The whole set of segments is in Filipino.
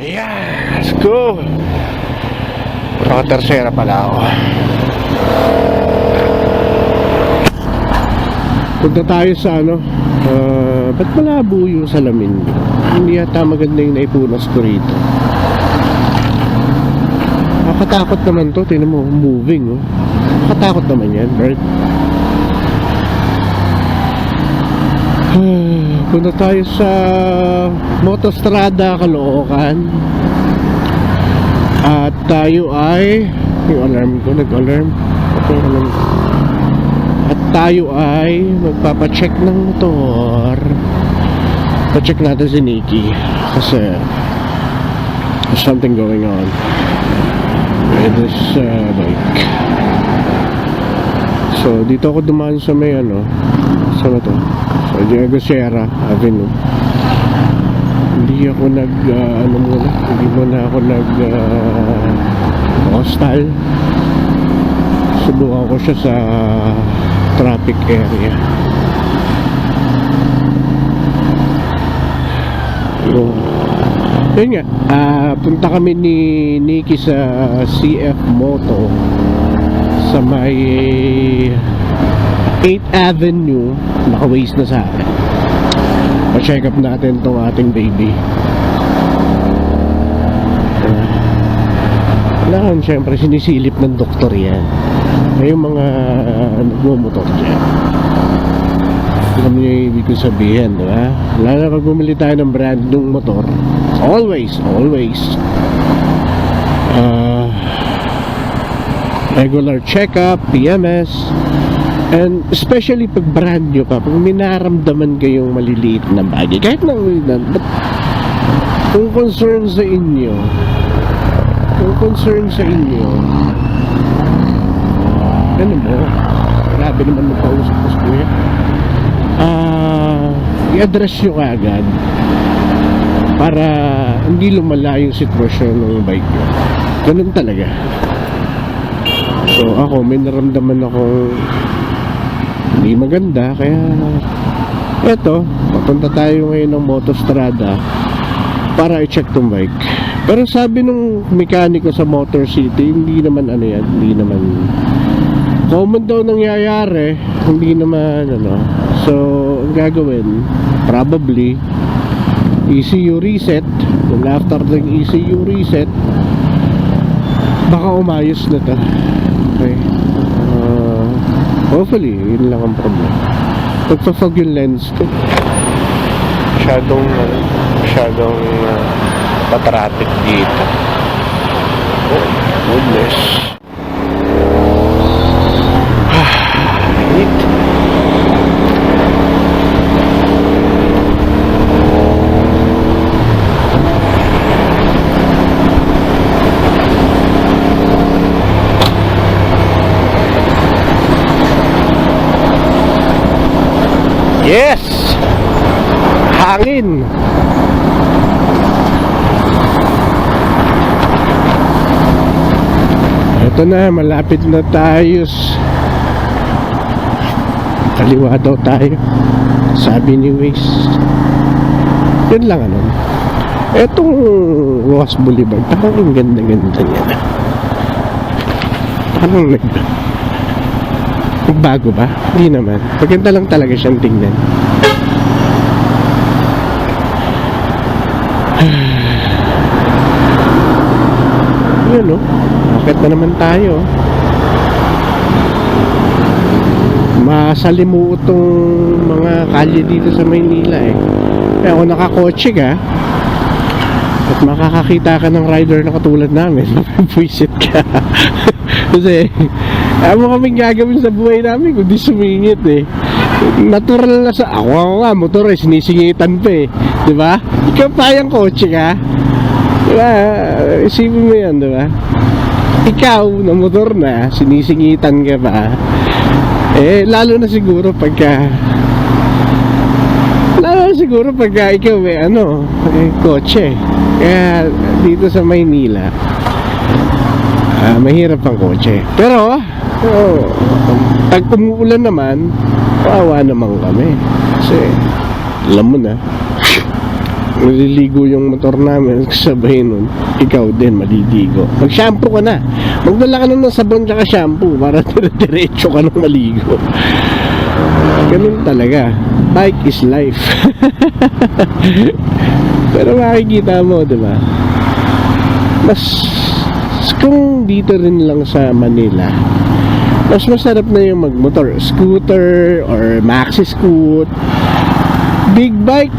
Ayan, let's go. Naka-tercera pala ako. Punta tayo sa ba't malabo yung salamin? Hindi yata maganda yung naipunas ko rito. Nakatakot naman to. Tingnan mo, moving, oh. Nakatakot naman yan, Bert. Punta tayo sa Motostrada, Caloocan. At tayo ay yung alarm ko, nag-alarm. Okay, alarm ko. At tayo ay magpapacheck ng motor. Pa-check natin si Nikki kasi there's something going on with this bike. So dito ako dumaan sa may saan to? So Diego Sierra Avenue. Hindi ako hindi muna ako hostel. Subukan ko siya sa traffic area. So, yun nga, punta kami ni Nikki sa CF Moto sa may 8th Avenue. Naka-waste na sa akin. Pa-check up natin tong ating baby. Kailangan syempre sinisilip ng doktor yan. Yung mga nagmumotor dyan, alam niyo yung ibig ko sabihin, diba? Lalo na pag bumili tayo ng brand ng motor, always regular check-up, PMS. And especially pag brand nyo pa, pag minaramdaman kayong maliliit na bagay, kahit na kung concern sa inyo, ano mo, grabe naman magpausap ko sa kuya, i-address nyo kaagad para hindi lumala yung sitwasyon ng bike nyo. Ganun talaga. So ako, may naramdaman ako hindi maganda, kaya eto, papunta tayo ngayon ng Motostrada para i-check tong bike. Pero sabi nung mekaniko sa Motor City, hindi naman hindi naman common daw nangyayari, hindi naman so ang gagawin probably ECU reset, and after the ECU reset baka umayos na to. Okay, hopefully yun lang ang problem. Pagpa-fog yung lens ko, masyadong patraffic dito. Oh goodness. Yes! Hangin! Ito na, malapit na tayo. Kaliwa daw tayo, sabi ni Waze. Yun lang etong Ross Boulevard, parang ang ganda-ganda niya. Parang bago ba? Hindi naman. Maganda lang talaga siyang tingnan. Yun akit na naman tayo. Masalimuot tong mga kalye dito sa Maynila Kaya kung nakakotse ka at makakakita ka ng rider na katulad namin, puwisit ka. Kasi mo kaming gagawin sa buhay namin kundi sumingit natural na sa ako nga motor sinisingitan pa diba? Ikaw pa yung kotse ka, diba? Isipin mo yan, diba? Ikaw na motor na sinisingitan ka pa, lalo na siguro pagka ikaw kotse. Kaya dito sa Maynila mahirap ang kotse. Pero pag umuulan naman, kawawa naman kami. Kasi alam mo na, Maliligo yung motor namin. Sabay nun, ikaw din maliligo. Mag-shampoo ka na. Magdala ka na ng sabon tsaka shampoo para diretso ka nang maligo. Ganun talaga. Bike is life. Pero makikita mo, diba? Mas kung dito rin lang sa Manila, mas masarap na yung magmotor, scooter or maxi scoot. Big bike,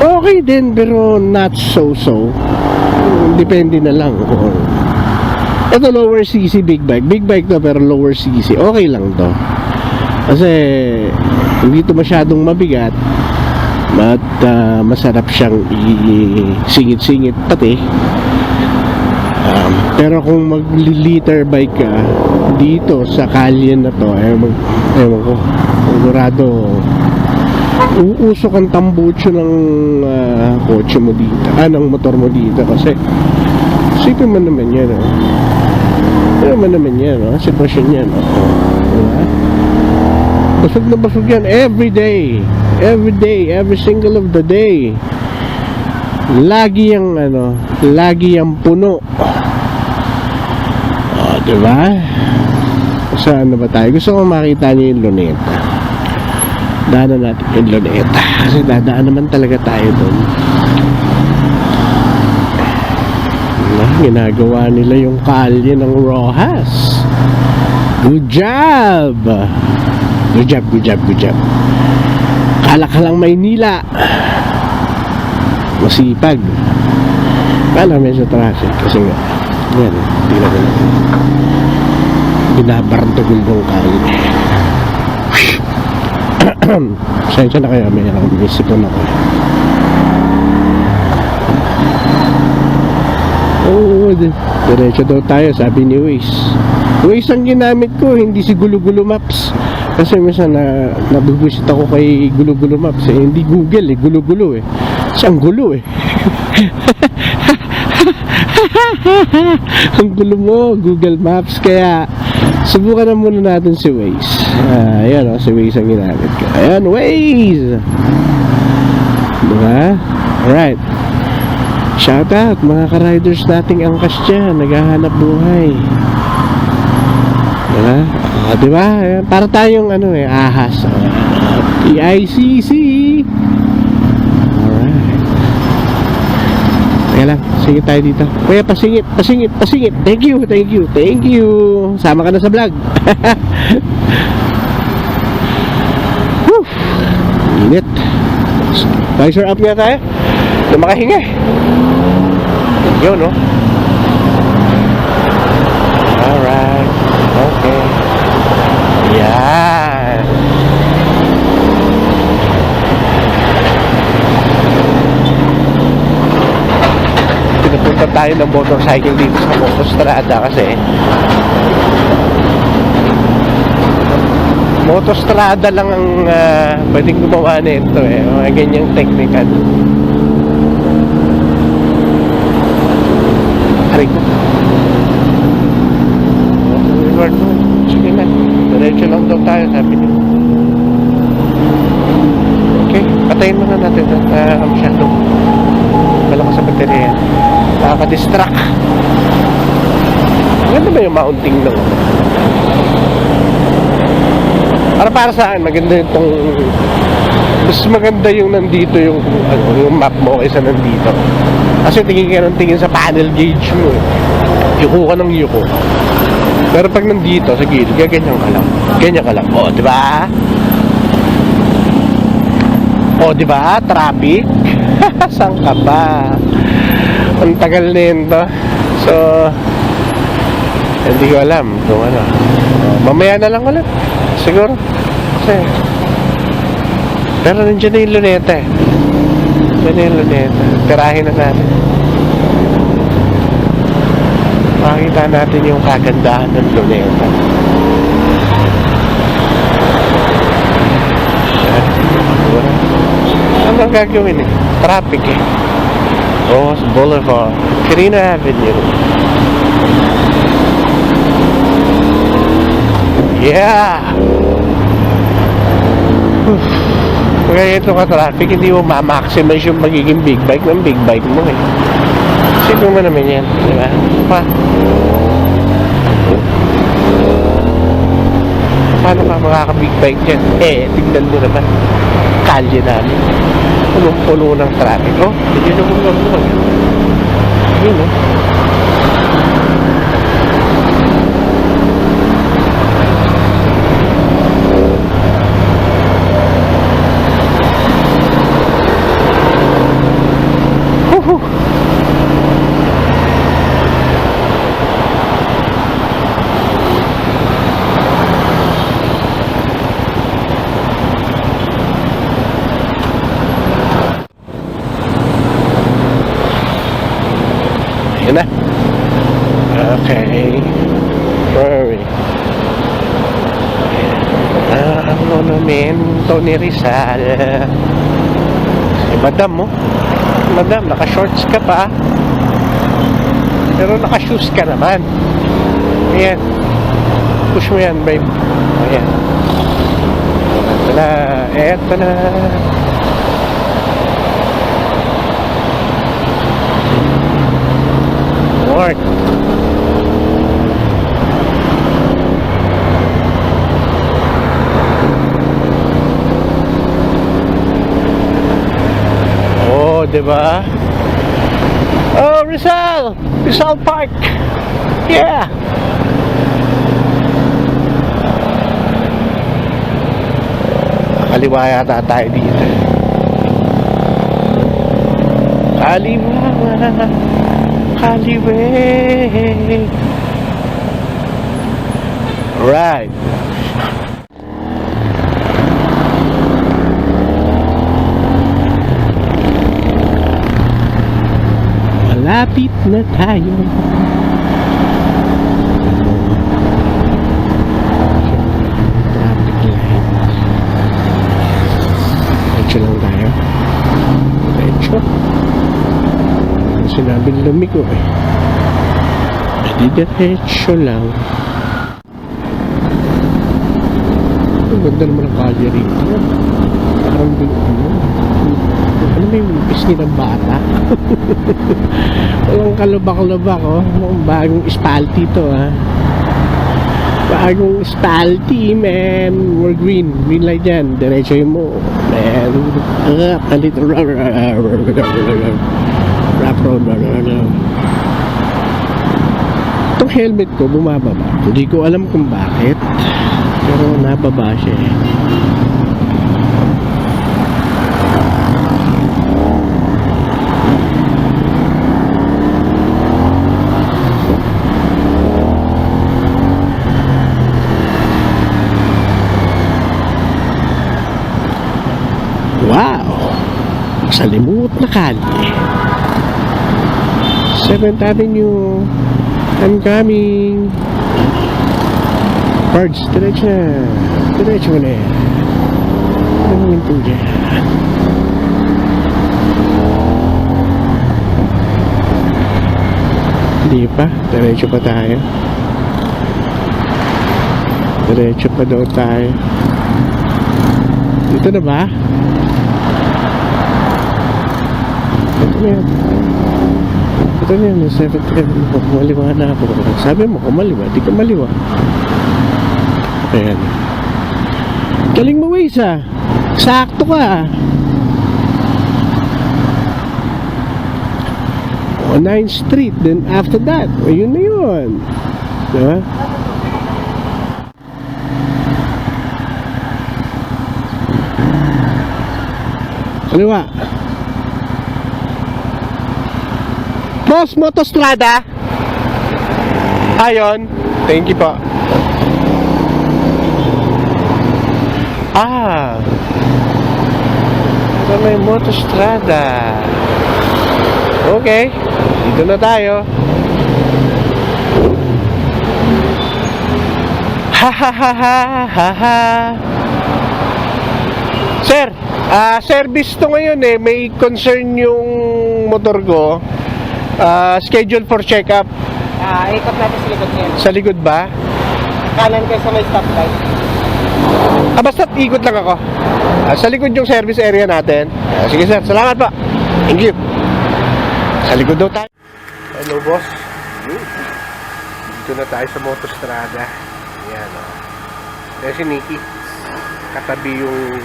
okay din, pero not so. Depende na lang kung ito lower cc big bike to, pero lower cc okay lang to kasi hindi to masyadong mabigat at masarap siyang isingit-singit pati. Pero kung mag-liter bike ka dito sa kalye na to, ewan ko, sigurado uusok ang tambucho ng kotse mo dito, ng motor mo dito, kasi isipin mo naman yan, ano naman yan, sitwasyon yan, diba? Basog na basog yan every day, every single of the day. Lagi yung puno. Diba? Saan na ba tayo? Gusto ko makita niyo yung Luneta. Daanan natin yung Luneta kasi dadaan naman talaga tayo doon. Ginagawa nila yung kalye ng Rojas. Good job! Good job. Kala ka lang Maynila. Masipag. Kala medyo traffic kasi nga yan, hindi na binabarantagul ng kalye. Sensya na kayo, may isipon ako. Oo, diretso daw tayo, sabi ni Waze ang ginamit ko, hindi si Gulo-Gulo Maps. Kasi minsan nabubusit ako kay Gulo-Gulo Maps hindi Google Gulo-Gulo siyang gulo ang gulo mo, Google Maps. Kaya subukan na muna natin si Waze. Ayan si Waze ang ginamit ko. Ayan, Waze, diba? Alright, shout out mga ka-riders nating angkas dyan, naghahanap buhay, diba? Diba? Para tayong ahas. PICC. Alright, kaya lang, singit tayo dito. Kuya, pasingit. Thank you. Sama ka na sa vlog. Whew, init. Visor up nga tayo na makahinga. Yun, no? Alright, okay. Yan. Pinapunta tayo ng motorcycle dito sa Motostrada kasi Motostrada lang ang pwedeng gumawa nito mga ganyang technical. Aray ko. Sige na, diretso lang daw tayo, sabi niyo. Okay, patayin muna natin ang masyadong malakas sa baterya. Nakaka-distract. Maganda ba yung mounting lang? Para saan, maganda itong mas maganda yung nandito yung map mo kaysa nandito. Kasi tingin ka ng tingin sa panel gauge mo yuko ka ng yuko. Pero pag nandito sa gilid, ganyan ka lang. O, diba? Traffic. Saan ka pa? Ang tagal nito. So hindi ko alam kung ano. Mamaya na lang ulit siguro kasi pero nandiyan na yung Luneta tirahin na natin, makikita natin yung kagandahan ng Luneta. Ano ang gagawin traffic Ross Boulevard, Quirino Avenue. Yeah. Kaya ito ka-traffic, hindi mo ma-maximize yung magiging big bike ng big bike mo eh. Sino mo naman yan, di ba? Pa? Paano ka makaka-big bike dyan? Tignan mo naman. Kalye namin. Punong-puno ng traffic. Oh, hindi na mong naman. Yun, oh. Yun na. Okay. Sorry. Ang monumento ni Rizal. Madam, oh. Madam, naka-shorts ka pa. Pero naka-shoes ka naman. Ayan. Push mo yan, babe. Ayan. Eto na. Eto na. North. Oh, diba? Oh, Rizal! Rizal Park! Yeah! Kaliwa yata tayo dito. Kaliwa! Kaliwa! Right! Malapit na tayo. Traffic light. Diretso lang tayo. Diretso. Ang sinabi nila Miko eh. Hindi diretso lang. Ang ganda naman ang kalye rito. Parang ano may pisngi ng bata. Walang kalabak-labak, oh. Bagong spalty to, ha. Bagong spalty, man. We're green. Green light yan. Diretso yun mo, man. A little rock road. Itong helmet ko bumababa. Hindi ko alam kung bakit, pero nababa siya eh. Wow! Salimuot na kalye. 7th Avenue. I'm coming. Birds, diretso na. Diretso na yan. Ano yung po dyan? Hindi pa. Diretso pa tayo. Diretso pa daw tayo. Dito na ba? Ito na yan. Ito na yan. 7th Avenue. Kumaliwa na ako. Sabi mo, kumaliwa. Di ka maliwa. Ayan. Galing mo, Waze, ah. Sakto ka. O, 9th Street. Then after that, ayun na yun. Diba? Kaliwa. Boss, Motostrada. Ayon. Thank you po. Ito may Motostrada. Okay. Dito na tayo. Ha ha ha ha ha ha. Sir, service to ngayon eh. May concern yung motor ko. Schedule for check-up. Ikot natin sa likod niya. Sa likod ba? Kanan kayo sa may stoplight. Basta ikot lang ako. Sa likod yung service area natin. Sige sir, salamat po. Thank you. Sa likod daw tayo. Hello boss. Dito na tayo sa Motostrada. Ayan o. Ayan si Nikki. Katabi yung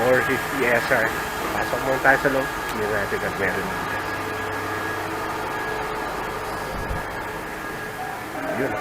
450 SR. Pasok muna tayo sa loob. Hindi natin at meron dito. Yun.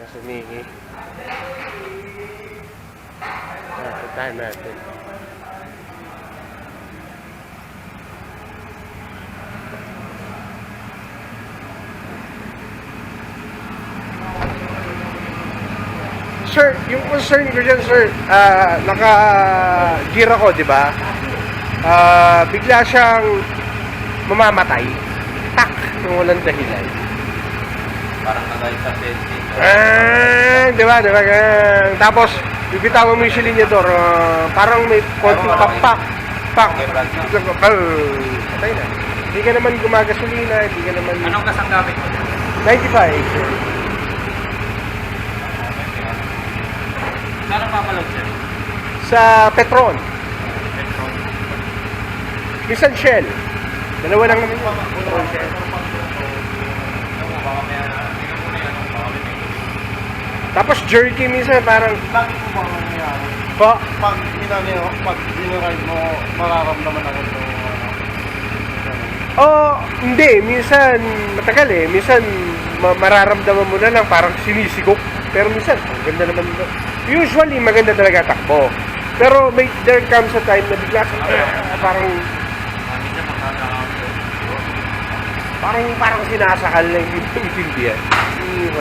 Nasa Nikki. Puntahan natin. Sir, yung concern ko dyan, sir, naka-gear ako, di ba? Bigla siyang mamamatay. tak nung walang dahilan. Parang nagay sa fencing. Di ba? Tapos, bibitawan mo yung silinyador, parang may konting pak. Patay na. Hindi ka naman gumagasolina, hindi ka naman... Anong kasang gamit mo dyan? 95. Saan ang papalog sir? Sa Petron. Minsan Shell. Dalawa lang naman yun. Petron Shell. Tapos jerky minsan parang... Bakit mo ba nangyayari? Po, Pag dinaride mo, mararamdaman ako ito. oh, hindi. Minsan matagal eh. Minsan mararamdaman mo na lang parang sinisigok. Pero minsan, ang ganda naman. Usually, maganda talaga takbo. Pero there comes a time na bigla parang sinasakal na hindi mo intindihan. Hindi mo